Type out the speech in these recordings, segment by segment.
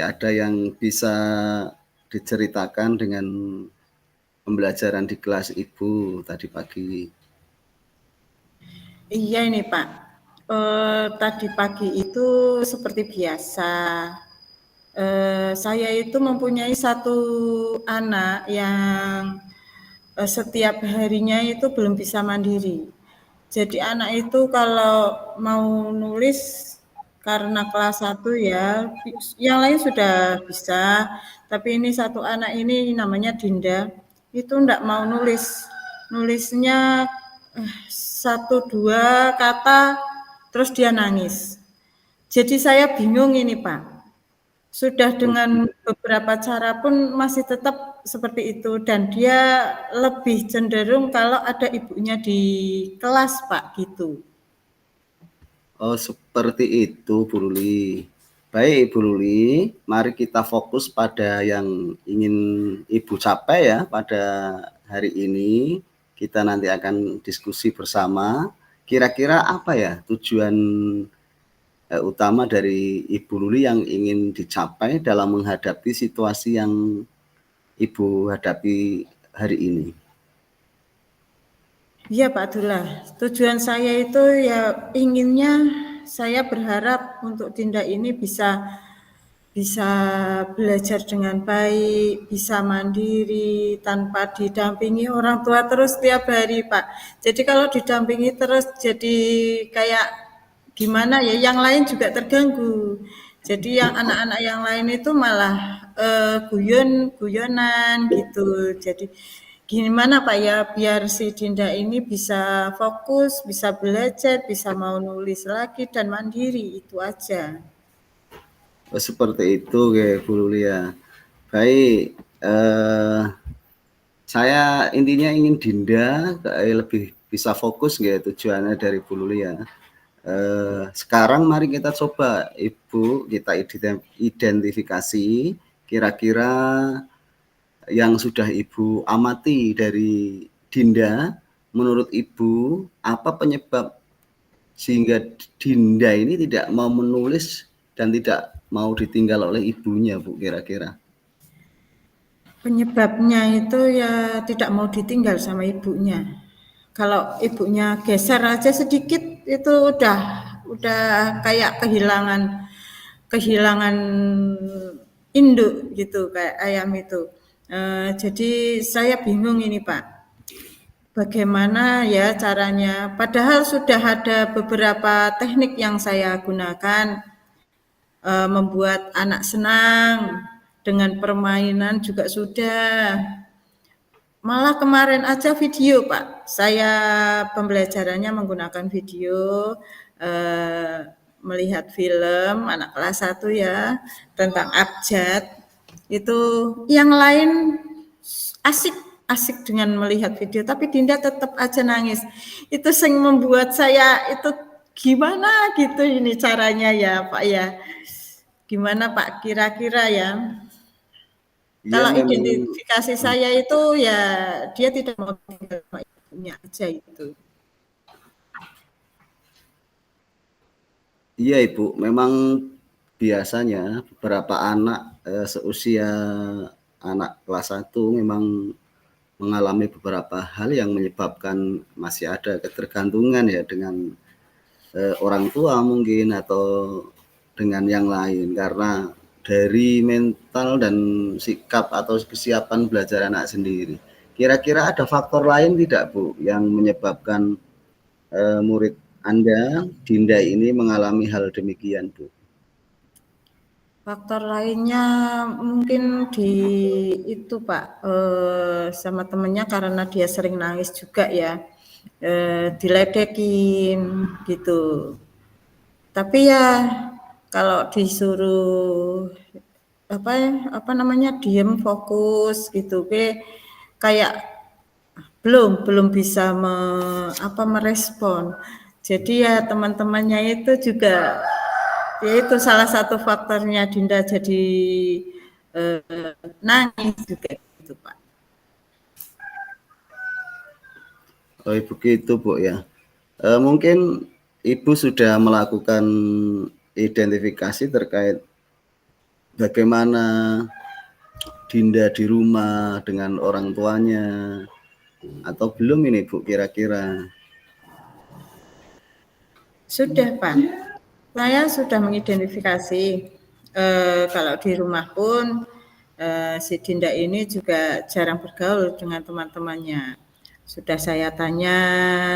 ada yang bisa diceritakan dengan pembelajaran di kelas Ibu tadi pagi? Iya ini Pak, tadi pagi itu seperti biasa, saya itu mempunyai satu anak yang setiap harinya itu belum bisa mandiri. Jadi anak itu kalau mau nulis karena kelas 1 ya, yang lain sudah bisa, tapi ini satu anak ini namanya Dinda, itu enggak mau nulis. Nulisnya 1, 2 kata terus dia nangis. Jadi saya bingung ini Pak. Sudah dengan beberapa cara pun masih tetap seperti itu dan dia lebih cenderung kalau ada ibunya di kelas Pak gitu. Oh, seperti itu Bu Luli. Baik Ibu Luli, mari kita fokus pada yang ingin Ibu capai ya pada hari ini. Kita nanti akan diskusi bersama. Kira-kira apa ya tujuan utama dari Ibu Luli yang ingin dicapai dalam menghadapi situasi yang Ibu hadapi hari ini? Iya Pak Abdullah, tujuan saya itu ya inginnya saya berharap untuk Dinda ini bisa bisa belajar dengan baik, bisa mandiri tanpa didampingi orang tua terus tiap hari, Pak. Jadi kalau didampingi terus jadi kayak gimana ya, yang lain juga terganggu. Jadi yang anak-anak yang lain itu malah guyon-guyonan gitu. Jadi gimana Pak ya biar si Dinda ini bisa fokus, bisa belajar, bisa mau nulis lagi dan mandiri itu aja. Oh, seperti itu kayak Bu Luli ya. Baik, saya intinya ingin Dinda lebih bisa fokus gitu tujuannya dari Bu Luli ya. Sekarang mari kita coba Ibu kita identifikasi kira-kira yang sudah Ibu amati dari Dinda, menurut Ibu apa penyebab sehingga Dinda ini tidak mau menulis dan tidak mau ditinggal oleh ibunya Bu kira-kira? Penyebabnya itu ya tidak mau ditinggal sama ibunya. Kalau ibunya geser aja sedikit itu udah kayak kehilangan induk gitu kayak ayam itu. Jadi saya bingung ini Pak. Bagaimana ya caranya? Padahal sudah ada beberapa teknik yang saya gunakan membuat anak senang dengan permainan juga sudah. Malah kemarin aja video Pak, saya pembelajarannya menggunakan video, melihat film anak kelas 1 ya, tentang abjad, itu yang lain asik asik dengan melihat video, tapi Dinda tetap aja nangis. Itu yang membuat saya itu gimana gitu ini caranya ya Pak ya. Gimana Pak kira-kira ya? Ya Kalau memang identifikasi saya itu ya dia tidak mau tinggal sama ibunya aja itu. iya Ibu, memang biasanya beberapa anak seusia anak kelas 1 memang mengalami beberapa hal yang menyebabkan masih ada ketergantungan ya dengan orang tua mungkin atau dengan yang lain karena dari mental dan sikap atau kesiapan belajar anak sendiri. Kira-kira ada faktor lain tidak Bu yang menyebabkan murid Anda, Dinda ini mengalami hal demikian Bu? Faktor lainnya mungkin di itu Pak, sama temennya karena dia sering nangis juga ya, diledekin gitu. Tapi ya kalau disuruh apa namanya diem fokus gitu kayak belum bisa merespon. Jadi ya teman-temannya itu juga ya itu salah satu faktornya Dinda jadi nangis juga gitu Pak. Oh begitu Bu ya. Mungkin Ibu sudah melakukan identifikasi terkait bagaimana Dinda di rumah dengan orang tuanya, atau belum ini Bu kira-kira? Sudah Pak, saya sudah mengidentifikasi. Kalau di rumah pun si Dinda ini juga jarang bergaul dengan teman-temannya. Sudah saya tanya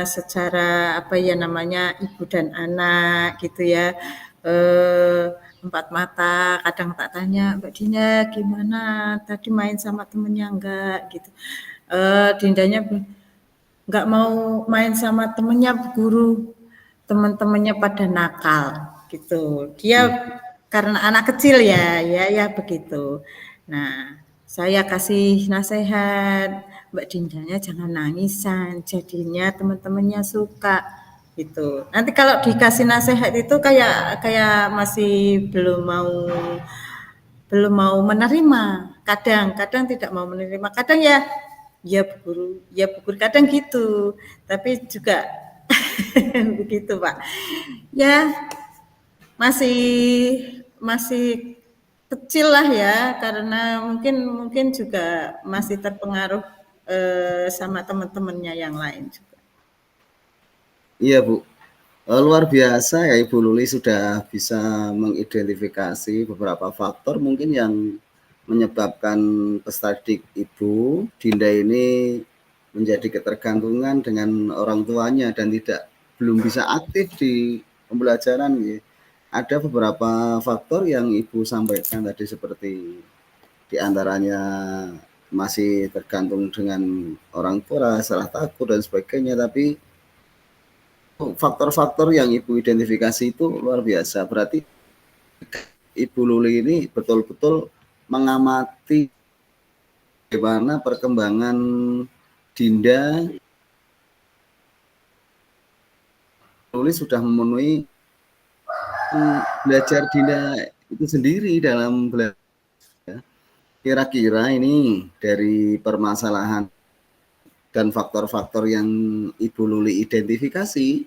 secara apa ya namanya ibu dan anak gitu ya, empat mata. Kadang tak tanya, Mbak Dinda gimana? Tadi main sama temennya enggak gitu. Dindanya nggak mau main sama temennya, guru. Teman-temannya pada nakal gitu. Dia karena anak kecil ya begitu. Nah, saya kasih nasihat, Mbak Dindanya jangan nangisan, jadinya teman-temannya suka gitu. Nanti kalau dikasih nasihat itu kayak masih belum mau menerima. Kadang tidak mau menerima. Kadang ya bu guru kadang gitu. Tapi juga begitu Pak. Ya masih masih kecil lah ya karena mungkin juga masih terpengaruh sama teman-temannya yang lain juga. Iya Bu, luar biasa ya Ibu Luli sudah bisa mengidentifikasi beberapa faktor mungkin yang menyebabkan peserta didik Ibu Dinda ini menjadi ketergantungan dengan orang tuanya dan belum bisa aktif di pembelajaran ya. Ada beberapa faktor yang Ibu sampaikan tadi seperti diantaranya masih tergantung dengan orang tua, salah takut dan sebagainya, tapi faktor-faktor yang Ibu identifikasi itu luar biasa. Berarti Ibu Luli ini betul-betul mengamati bagaimana perkembangan Dinda. Luli sudah memenuhi belajar Dinda itu sendiri dalam belajar. Kira-kira ini dari permasalahan dan faktor-faktor yang Ibu Luli identifikasi,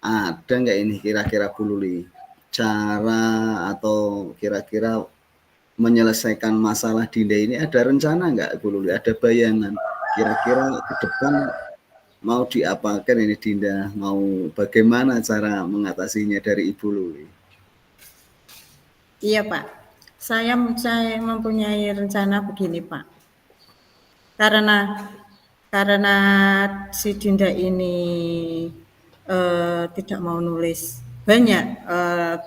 ada nggak ini kira-kira Bu Luli cara atau kira-kira menyelesaikan masalah Dinda ini, ada rencana nggak Bu Luli, ada bayangan kira-kira ke depan mau diapakan ini Dinda, mau bagaimana cara mengatasinya dari Ibu Luli? Iya Pak, saya mempunyai rencana begini Pak, karena si Dinda ini tidak mau nulis banyak,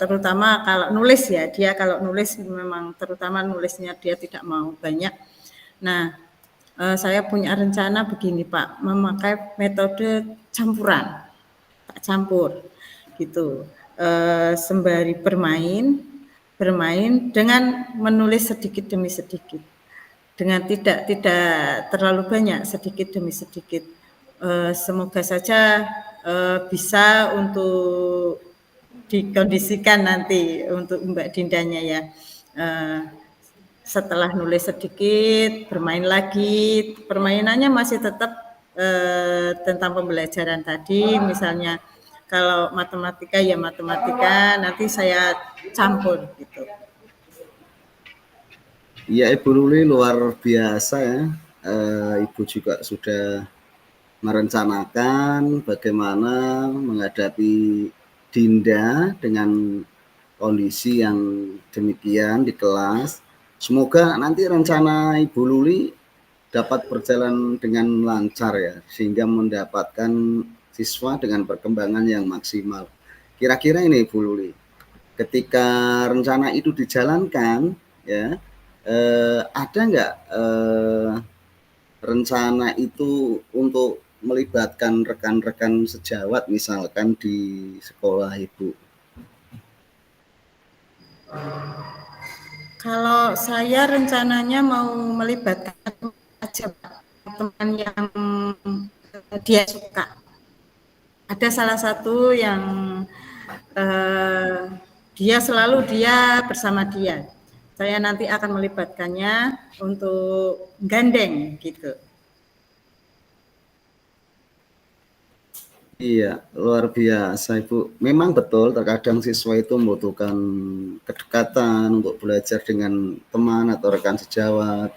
terutama kalau nulis ya, dia kalau nulis memang terutama nulisnya dia tidak mau banyak. Nah, saya punya rencana begini Pak, memakai metode campuran, tak campur gitu. Sembari bermain dengan menulis sedikit demi sedikit, dengan tidak terlalu banyak, sedikit demi sedikit. Semoga saja bisa untuk dikondisikan nanti untuk Mbak Dindanya ya. Setelah nulis sedikit, bermain lagi. Permainannya masih tetap tentang pembelajaran tadi, misalnya kalau matematika ya matematika, nanti saya campur gitu. Ya Ibu Luli luar biasa ya, Ibu juga sudah merencanakan bagaimana menghadapi Dinda dengan kondisi yang demikian di kelas. Semoga nanti rencana Ibu Luli dapat berjalan dengan lancar ya, sehingga mendapatkan siswa dengan perkembangan yang maksimal. Kira-kira ini Ibu Luli, ketika rencana itu dijalankan ya, ada nggak rencana itu untuk melibatkan rekan-rekan sejawat misalkan di sekolah Ibu? Kalau saya rencananya mau melibatkan aja teman yang dia suka. Ada salah satu yang dia bersama dia. Saya nanti akan melibatkannya untuk gandeng gitu. Iya, luar biasa Ibu. Memang betul terkadang siswa itu membutuhkan kedekatan untuk belajar dengan teman atau rekan sejawat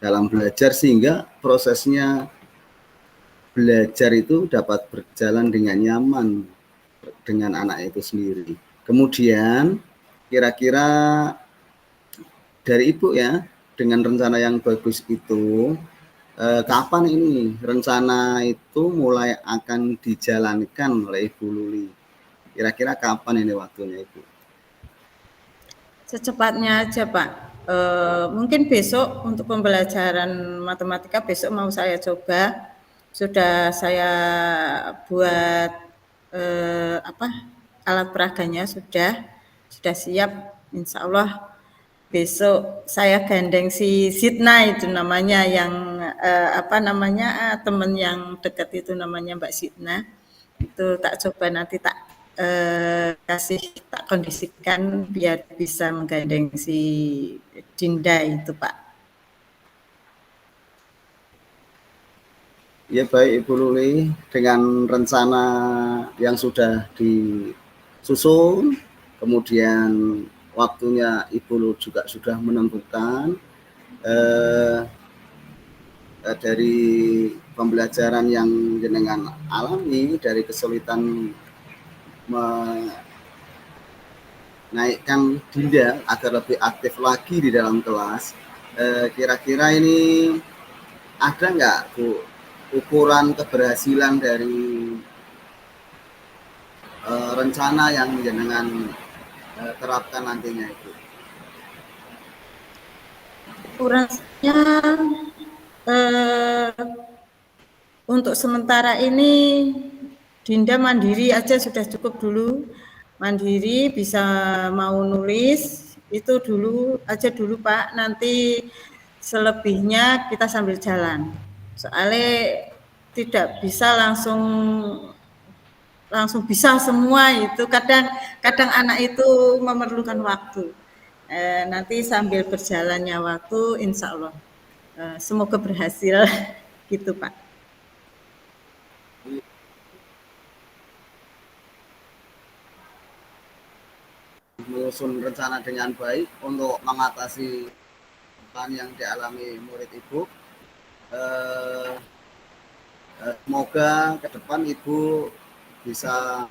dalam belajar sehingga prosesnya belajar itu dapat berjalan dengan nyaman dengan anak itu sendiri. Kemudian kira-kira dari Ibu ya, dengan rencana yang bagus itu, kapan ini rencana itu mulai akan dijalankan oleh Ibu Luli? Kira-kira kapan ini waktunya Ibu? Secepatnya aja Pak. Mungkin besok untuk pembelajaran matematika besok mau saya coba. Sudah saya buat alat peraganya sudah siap. Insya Allah besok saya gandeng si Sidna itu namanya yang teman yang dekat itu namanya Mbak Sidna. Itu tak coba nanti tak kondisikan biar bisa menggandeng si Dinda itu Pak. Ya baik Ibu Luli, dengan rencana yang sudah disusun, kemudian waktunya Ibu Luli juga sudah menentukan, dari pembelajaran yang jenengan alami, dari kesulitan menaikkan Dinda agar lebih aktif lagi di dalam kelas, kira-kira ini ada nggak Bu ukuran keberhasilan dari rencana yang jenengan terapkan nantinya itu? Ukurannya untuk sementara ini Dinda mandiri aja sudah cukup dulu. Mandiri bisa mau nulis itu dulu aja dulu Pak. Nanti selebihnya kita sambil jalan. Soalnya tidak bisa langsung bisa semua itu. Kadang anak itu memerlukan waktu. Nanti sambil berjalannya waktu, insya Allah semoga berhasil gitu Pak. Menyusun rencana dengan baik untuk mengatasi beban yang dialami murid Ibu. Semoga ke depan Ibu bisa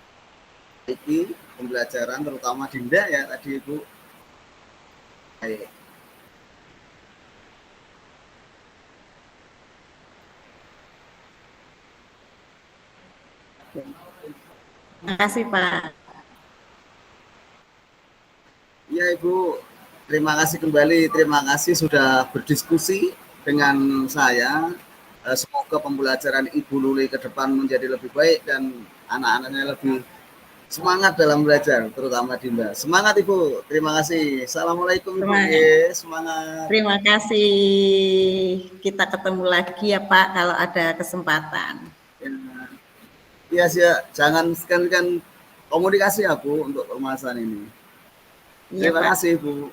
memperbaiki pembelajaran terutama Dinda ya tadi Ibu. Baik. Terima kasih Pak. Ya Ibu, terima kasih kembali. Terima kasih sudah berdiskusi dengan saya. Semoga pembelajaran Ibu Luli ke depan menjadi lebih baik dan anak-anaknya lebih semangat dalam belajar, terutama Dinda. Semangat Ibu. Terima kasih. Assalamualaikum Ibu. Semangat. Terima kasih. Kita ketemu lagi ya Pak kalau ada kesempatan. Iya sih, jangan sekalian komunikasi ya Bu untuk permasalahan ini. Terima kasih Bu.